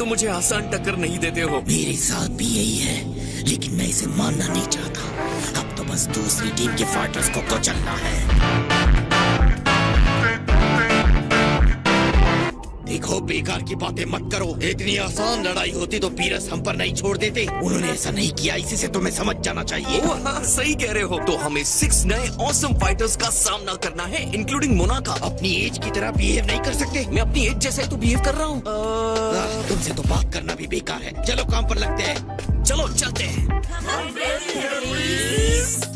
तुम मुझे आसान टक्कर नहीं देते हो। मेरे साथ भी यही है, लेकिन मैं इसे मानना नहीं चाहता। अब तो बस दूसरी टीम के फाइटर्स को कुचलना है। देखो, बेकार की बातें मत करो। इतनी आसान लड़ाई होती तो पीरस हम पर नहीं छोड़ देते। उन्होंने ऐसा नहीं किया, इसी से तुम्हें समझ जाना चाहिए। ओह हाँ, सही कह रहे हो। तो हमें 6 नए ऑसम फाइटर्स का सामना करना है, इंक्लूडिंग मोनाका। अपनी एज की तरह बिहेव नहीं कर सकते। मैं अपनी एज जैसे तो बिहेव कर रहा हूँ। तुमसे तो बात करना भी बेकार है। चलो काम पर लगते हैं। चलो चलते हैं।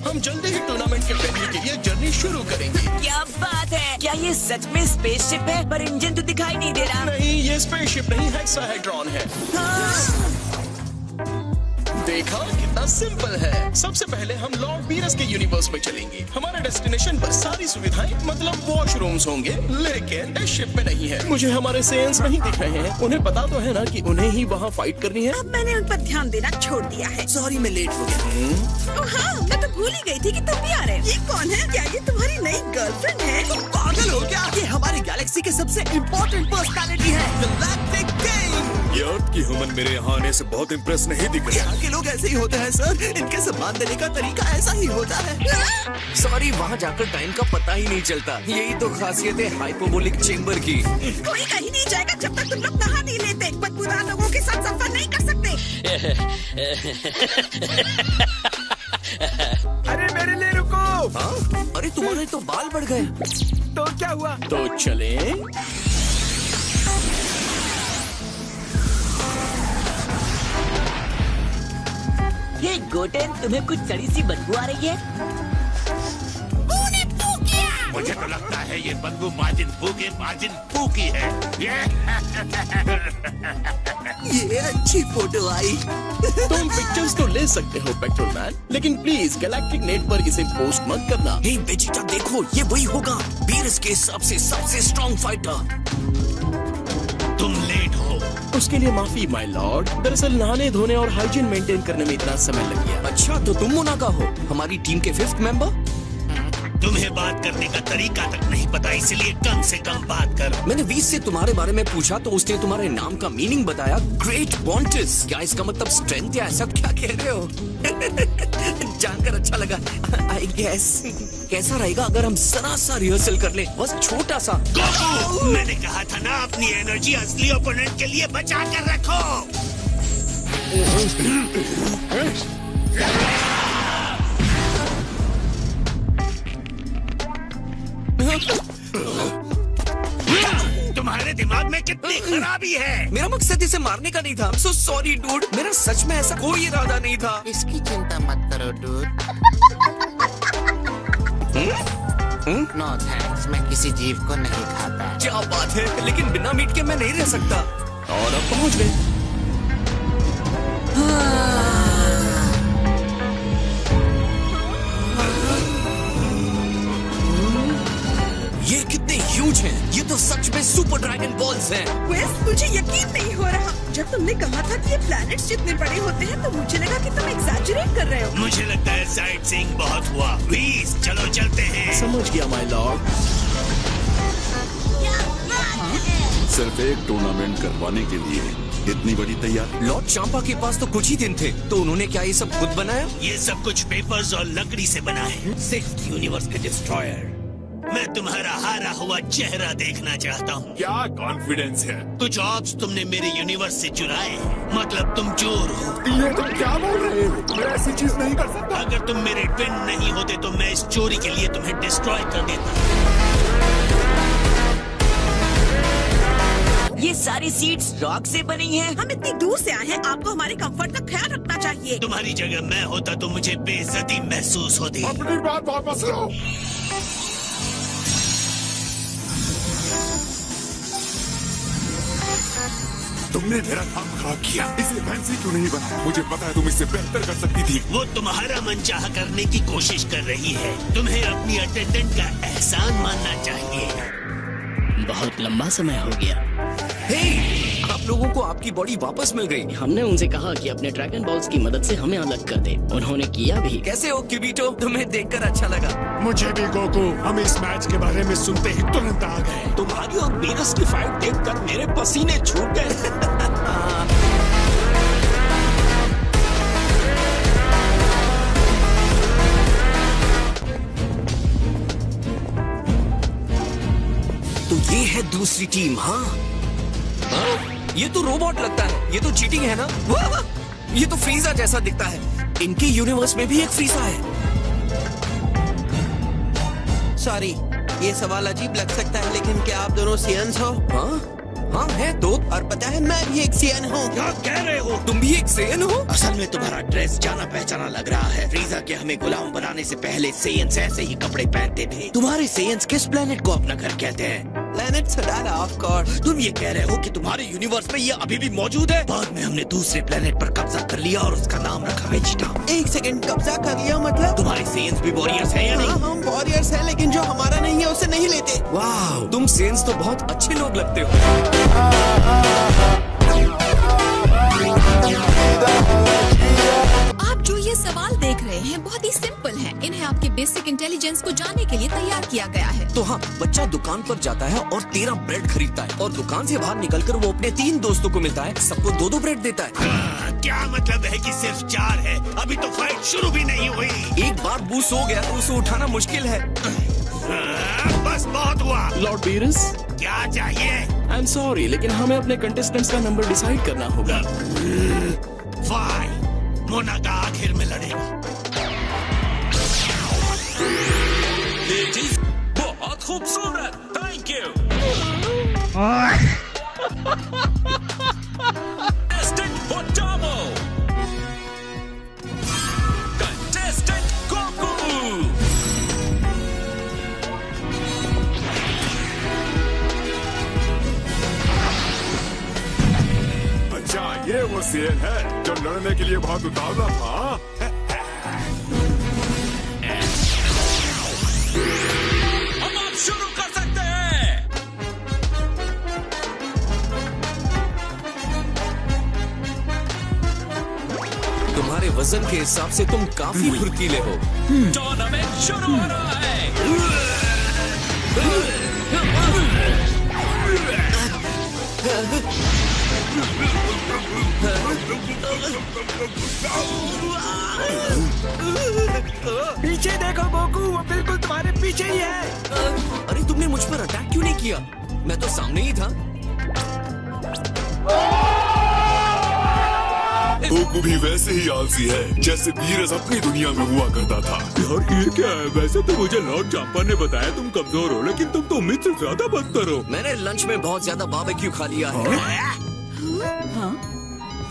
हम जल्दी ही टूर्नामेंट के वेन्यू के लिए जर्नी शुरू करेंगे। क्या बात है? क्या ये सच में स्पेसशिप है? पर इंजन तो दिखाई नहीं दे रहा। नहीं, ये स्पेसशिप नहीं, हेक्साहेड्रॉन है। देखा, कितना सिंपल है। सबसे पहले हम लॉर्ड बीरस के यूनिवर्स में चलेंगे। हमारे डेस्टिनेशन पर सारी सुविधाएं मतलब वॉशरूम्स होंगे, लेकिन इस शिप में नहीं है। मुझे हमारे सेंस नहीं दिख रहे हैं। उन्हें पता तो है ना कि उन्हें ही वहाँ फाइट करनी है। अब मैंने उन पर ध्यान देना छोड़ दिया है। सॉरी, मैं लेट हो गया। हाँ, मैं तो भूल ही गई थी कि तुम भी आ रहे हो। ये कौन है? क्या ये तुम्हारी नई गर्लफ्रेंड है? तुम पागल हो क्या? ये हमारी गैलेक्सी के सबसे इम्पोर्टेंट पर्सनालिटी है, गैलेक्टिक किंग। ये अर्थ की ह्यूमन मेरे यहाँ आने से बहुत इम्प्रेस नहीं दिख रहे। यहाँ के लोग ऐसे ही होते हैं सर, इनके सम्मान देने का तरीका ऐसा ही होता है। सॉरी, वहाँ जाकर टाइम का पता ही नहीं चलता। यही तो खासियत है हाइपोबोलिक चेम्बर की। कोई कहीं नहीं जाएगा जब तक तुम लोग नहा नहीं लेते। बदबूदार लोगों के साथ सफर नहीं कर सकते। अरे मेरे लिए रुको। हाँ? अरे तुम्हारे तो बाल बढ़ गए। तो क्या हुआ? तो चले। हे गोटेन, तुम्हें कुछ सड़ी सी बदबू आ रही है? मुझे तो लगता है ये बदबू मार्जिन फू की है। ये अच्छी फोटो आई। तुम पिक्चर्स तो ले सकते हो पेट्रोलमैन, लेकिन प्लीज गैलेक्टिक नेट पर इसे पोस्ट मत करना। हे वेजिटा, देखो ये वही होगा, बीरस के हिसाब से सबसे स्ट्रॉन्ग फाइटर। तुम लेट हो। उसके लिए माफी माय लॉर्ड। दरअसल नहाने धोने और हाइजीन मेंटेन करने में इतना समय लग गया। अच्छा, तो तुम मोनाका हो, हमारी टीम के 5th मेंबर। तुम्हें बात करने का तरीका तक नहीं पता, इसलिए कम से कम बात कर। मैंने 20 से तुम्हारे बारे में पूछा तो उसने तुम्हारे नाम का मीनिंग बताया, ग्रेट बॉन्टिस। क्या इसका मतलब स्ट्रेंथ या ऐसा क्या कह रहे हो? जानकर अच्छा लगा। आई गेस कैसा रहेगा अगर हम जरा सा रिहर्सल कर ले, बस छोटा सा। मैंने कहा था ना, अपनी एनर्जी असली ओपोनेंट के लिए बचा कर रखो। तुम्हारे दिमाग में कितनी खराबी है। मेरा मकसद इसे मारने का नहीं था। सो सॉरी डूड, मेरा सच में ऐसा कोई इरादा नहीं था। इसकी चिंता मत करो डूड। नो थैंक्स, मैं किसी जीव को नहीं खाता। क्या बात है, लेकिन बिना मीट के मैं नहीं रह सकता। और अब पहुंच गए। ये कितने ह्यूज हैं। ये तो सच में सुपर ड्रैगन बॉल्स हैं। वेस, मुझे यकीन नहीं हो रहा। जब तुमने कहा था कि ये प्लैनेट्स जितने बड़े होते हैं तो मुझे लगा कि तुम एग्जैजरेट कर रहे हो। मुझे लगता है साइट सीइंग बहुत हुआ। प्लीज चलो चलते हैं। समझ गया माय लॉर्ड। सिर्फ एक टूर्नामेंट करवाने के लिए इतनी बड़ी तैयारी। लॉर्ड चांपा के पास तो कुछ ही दिन थे, तो उन्होंने क्या ये सब खुद बनाया? ये सब कुछ पेपर्स और लकड़ी से बना है। 6th यूनिवर्स के डिस्ट्रॉयर। मैं तुम्हारा हारा हुआ चेहरा देखना चाहता हूँ। क्या कॉन्फिडेंस है? कुछ ऑब्स तुमने मेरे यूनिवर्स से चुराए हैं, मतलब तुम चोर हो। ये तुम क्या बोल रहे हो? मैं ऐसी चीज नहीं कर सकता। अगर तुम मेरे ट्विन नहीं होते तो मैं इस चोरी के लिए तुम्हें डिस्ट्रॉय कर देता। ये सारी सीट्स रॉक से बनी हैं। हम इतनी दूर से आए हैं, आपको हमारे कंफर्ट का ख्याल रखना चाहिए। तुम्हारी जगह मैं होता तो मुझे बेइज्जती महसूस होती। अपनी बात वापस लो। तुमने मेरा काम खराब किया। इसे फैंसी क्यों नहीं बनाया? मुझे पता है तुम इससे बेहतर कर सकती थी। वो तुम्हारा मनचाह करने की कोशिश कर रही है। तुम्हें अपनी अटेंडेंट का एहसान मानना चाहिए। बहुत लंबा समय हो गया। हे, आप लोगों को आपकी बॉडी वापस मिल गई। हमने उनसे कहा कि अपने ड्रैगन बॉल्स की मदद से हमें अलग कर दे। उन्होंने किया भी। कैसे हो किबीटो? तुम्हें देखकर अच्छा लगा। मुझे भी गोकू। हम इस मैच के बारे में सुनते ही तुरंत आ गए। तुम्हारी और बीरस की फाइट देखकर मेरे पसीने छूट गए। है दूसरी टीम। हाँ हाँ? ये तो रोबोट लगता है, ये तो चीटिंग है ना। वाह, ये तो फ्रीजा जैसा दिखता है। इनके यूनिवर्स में भी एक फ्रीजा है। सॉरी, ये सवाल अजीब लग सकता है, लेकिन क्या आप दोनों सियन्स हो? हाँ हाँ है तो। और पता है मैं भी एक सियन हूँ। क्या कह रहे हो? तुम भी एक सेयन हो? असल में तुम्हारा ड्रेस जाना पहचाना लग रहा है। फ्रीजा के हमें गुलाम बनाने से पहले सेयन्स ऐसे ही कपड़े पहनते थे। तुम्हारे सेयन्स किस प्लेनेट को अपना घर कहते हैं? प्लेनेट सडारा, ऑफ कोर्स। तुम ये कह रहे हो कि तुम्हारे यूनिवर्स में ये अभी भी मौजूद है? बाद में हमने दूसरे प्लेनेट पर कब्जा कर लिया और उसका नाम रखा वेजिटा। एक सेकंड, कब्जा कर लिया मतलब? तुम्हारे सेयन्स भी वॉरियर्स हैं या नहीं? हाँ, हम वॉरियर्स हैं, लेकिन जो हमारा नहीं है उसे नहीं लेते। वाह, तुम सेयन्स तो बहुत अच्छे लोग लगते हो। आप जो ये सवाल देख रहे हैं बहुत ही सिंपल है। इन्हें आपके बेसिक इंटेलिजेंस को जानने के लिए तैयार किया गया है। तो हाँ, बच्चा दुकान पर जाता है और 13 ब्रेड खरीदता है और दुकान से बाहर निकलकर वो अपने 3 दोस्तों को मिलता है, सबको 2-2 ब्रेड देता है। क्या मतलब है कि सिर्फ 4 है? अभी तो फाइट शुरू भी नहीं हुई। एक बार बूस हो गया तो उसे उठाना मुश्किल है। बस बहुत हुआ। लॉर्ड बीरस, क्या चाहिए? आई एम सॉरी, लेकिन हमें अपने कंटेस्टेंट्स का नंबर डिसाइड करना होगा। फाइन, मोनाका आखिर में लड़ेगा। बहुत खूबसूरत, थैंक यू। कंटेस्टेंट पोटामो, कंटेस्टेंट गोकू। अच्छा, ये वो सेन है जो लड़ने के लिए बहुत उतावला था। हम अब शुरू कर सकते हैं। तुम्हारे वजन के हिसाब से तुम काफी फुर्तीले हो। टूर्नामेंट शुरू हो रहा है। पीछे देखो गोकू, वो बिल्कुल तुम्हारे पीछे ही है। अरे तुमने मुझ पर अटैक क्यों नहीं किया? मैं तो सामने ही था। गोकू भी वैसे ही आलसी है जैसे बीरस अपनी दुनिया में हुआ करता था। यार ये क्या है? वैसे तो मुझे लॉर्ड जाम्पर ने बताया तुम कमजोर हो, लेकिन तुम तो उम्मीद से ज्यादा बदतर हो। मैंने लंच में बहुत ज्यादा बारबेक्यू खा लिया है।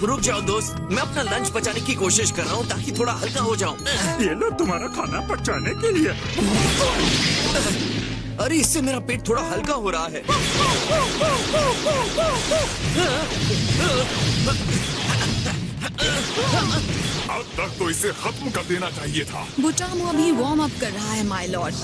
रुक जाओ दोस्त, मैं अपना लंच बचाने की कोशिश कर रहा हूँ ताकि थोड़ा हल्का हो जाऊँ। ये लो तुम्हारा खाना पचाने के लिए। अरे इससे मेरा पेट थोड़ा हल्का हो रहा है। अब तक तो इसे खत्म कर देना चाहिए था। बुटामो अभी वार्म अप कर रहा है माय लॉर्ड।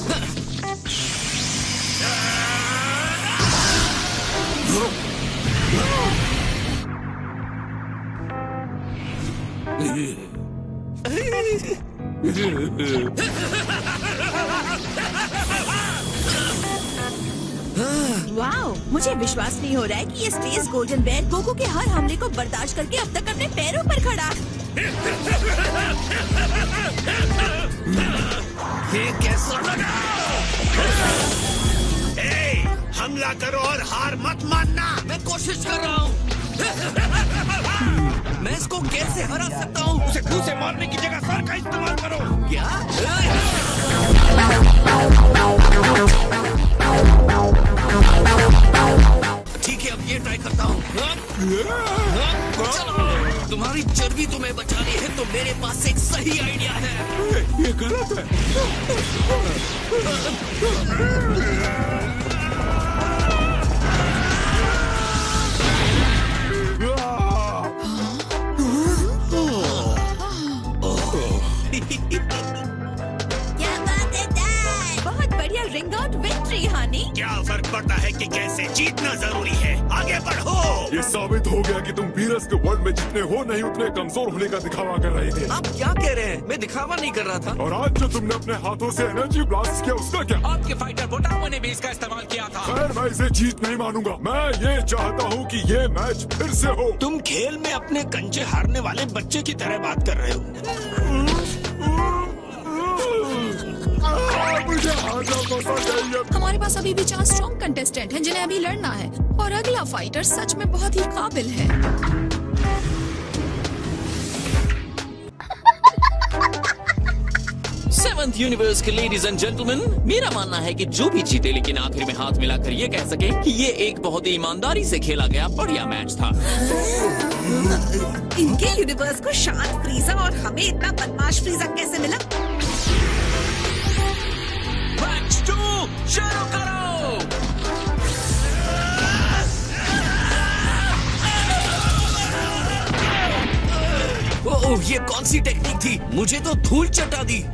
वाओ, मुझे विश्वास नहीं हो रहा है कि ये स्पेस गोल्डन बेयर गोकू के हर हमले को बर्दाश्त करके अब तक अपने पैरों पर खड़ा है। ये कैसा लगा? हमला करो और हार मत मानना। मैं कोशिश कर रहा हूँ। मैं इसको कैसे हरा सकता हूँ? उसे खुद से मारने की जगह सर का इस्तेमाल करो। क्या? ठीक है, अब ये ट्राई करता हूँ। तुम्हारी चर्बी तुम्हें बचानी है तो मेरे पास एक सही आइडिया है। ये गलत है। क्या बात है डैड? बहुत बढ़िया रिंग आउट विक्ट्री हनी। क्या फर्क पड़ता है कि कैसे जीतना जरूरी है। आगे बढ़ो। ये साबित हो गया कि तुम बीरस के वर्ल्ड में जितने हो नहीं उतने कमजोर होने का दिखावा कर रहे थे। आप क्या कह रहे हैं? मैं दिखावा नहीं कर रहा था। और आज जो तुमने अपने हाथों से एनर्जी ब्लास्ट किया उसका क्या? आपके फाइटर बोटामो ने भी इसका इस्तेमाल किया था। खैर, मैं इसे जीत नहीं मानूंगा। मैं ये चाहता हूँ कि ये मैच फिर से हो। तुम खेल में अपने कंचे हारने वाले बच्चे की तरह बात कर रहे हो। मुझे हाजा पसंद है। हमारे पास अभी भी 4 स्ट्रॉन्ग कंटेस्टेंट हैं जिन्हें अभी लड़ना है और अगला फाइटर सच में बहुत ही काबिल है। सेवंथ यूनिवर्स के लेडीज एंड जेंटलमैन, मेरा मानना है कि जो भी जीते लेकिन आखिर में हाथ मिलाकर ये कह सके कि ये एक बहुत ही ईमानदारी से खेला गया बढ़िया मैच था। इनके यूनिवर्स को शांत फ्रीजा और हमें इतना बदमाश फ्रीजा कैसे मिला? मैच 2 शुरू करो। ओह, ये कौन सी टेक्निक थी? मुझे तो धूल चटा दी।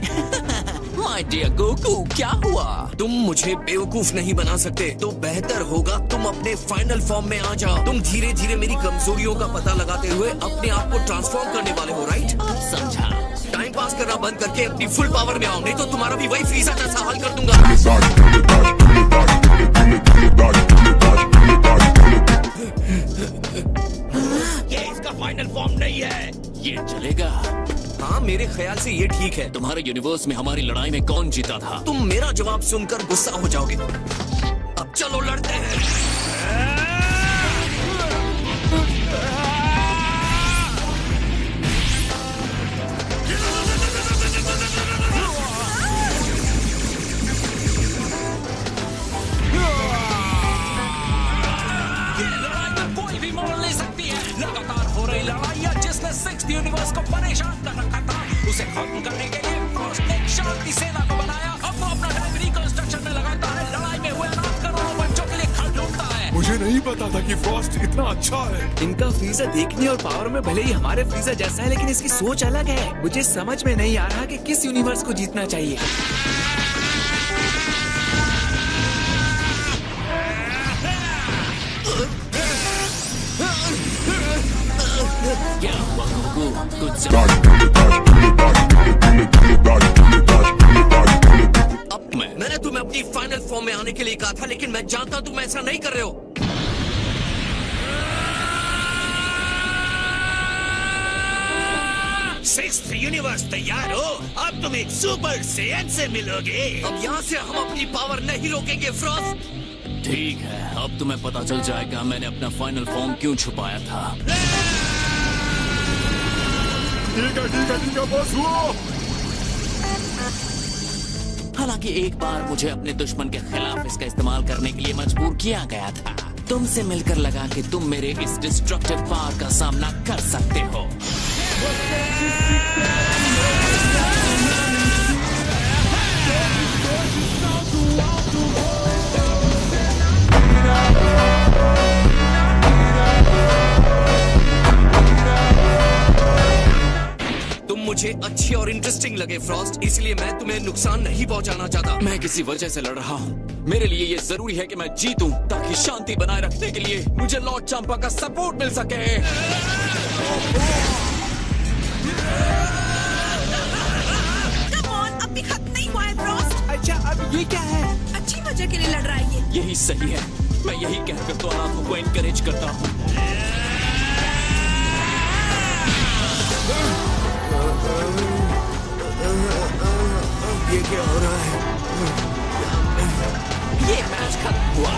माय डियर गोकू, क्या हुआ? तुम मुझे बेवकूफ नहीं बना सकते, तो बेहतर होगा तुम अपने फाइनल फॉर्म में आ जाओ। तुम धीरे धीरे मेरी कमजोरियों का पता लगाते हुए अपने आप को ट्रांसफॉर्म करने वाले हो, राइट? अब समझा। टाइम पास करना बंद करके अपनी फुल पावर में आओ, नहीं तो तुम्हारा भी वही फ्रीजा जैसा हाल कर दूंगा। ये इसका फाइनल फॉर्म नहीं है। ये चलेगा? हाँ, मेरे ख्याल से ये ठीक है। तुम्हारे यूनिवर्स में हमारी लड़ाई में कौन जीता था? तुम मेरा जवाब सुनकर गुस्सा हो जाओगे। अब चलो लड़ते हैं। कोई भी मोड़ ले सकती है। लगातार हो रही लड़ाइयाँ जिसने 6th यूनिवर्स को परेशान कर रखा था, उसे खत्म करने के लिए फ्रॉस्ट ने एक शांति सेना को बनाया। अब वो अपना टाइम रिकंस्ट्रक्शन में लगाता है, लड़ाई में हुए अनाथ करोड़ों बच्चों के लिए खड़ ढूंढता है। मुझे नहीं पता था कि फ्रॉस्ट इतना अच्छा है। इनका फ्रीजा देखने और पावर में भले ही हमारे फ्रीजा जैसा है, लेकिन इसकी सोच अलग है। मुझे समझ में नहीं आ रहा कि किस यूनिवर्स को जीतना चाहिए। क्या हुआ गोकू? कुछ मैंने तुम्हें अपनी फाइनल फॉर्म में आने के लिए कहा था, लेकिन मैं जानता हूं तुम ऐसा नहीं कर रहे हो। सिक्स्थ यूनिवर्स तैयार हो? अब तुम एक सुपर सेयन से मिलोगे। अब यहाँ से हम अपनी पावर नहीं रोकेंगे फ्रॉस्ट। ठीक है, अब तुम्हें पता चल जाएगा मैंने अपना फाइनल फॉर्म क्यों छुपाया था। ठीक है बॉस। हालांकि एक बार मुझे अपने दुश्मन के खिलाफ इसका इस्तेमाल करने के लिए मजबूर किया गया था। तुमसे मिलकर लगा कि तुम मेरे इस डिस्ट्रक्टिव पावर का सामना कर सकते हो। मुझे अच्छी और इंटरेस्टिंग लगे फ्रॉस्ट, इसलिए मैं तुम्हें नुकसान नहीं पहुंचाना चाहता। मैं किसी वजह से लड़ रहा हूँ। मेरे लिए ये जरूरी है कि मैं जीतूं ताकि शांति बनाए रखने के लिए मुझे लॉर्ड चंपा का सपोर्ट मिल सके। कम ऑन, अब भी खत्म नहीं हुआ है फ्रॉस्ट। अच्छा, अब ये क्या है? अच्छी वजह के लिए लड़ रहा है ये। यही सही है, मैं यही कहकर तो अनाथों को एनकरेज करता हूँ। ये क्या हो रहा है? ये मैच खत्म हुआ।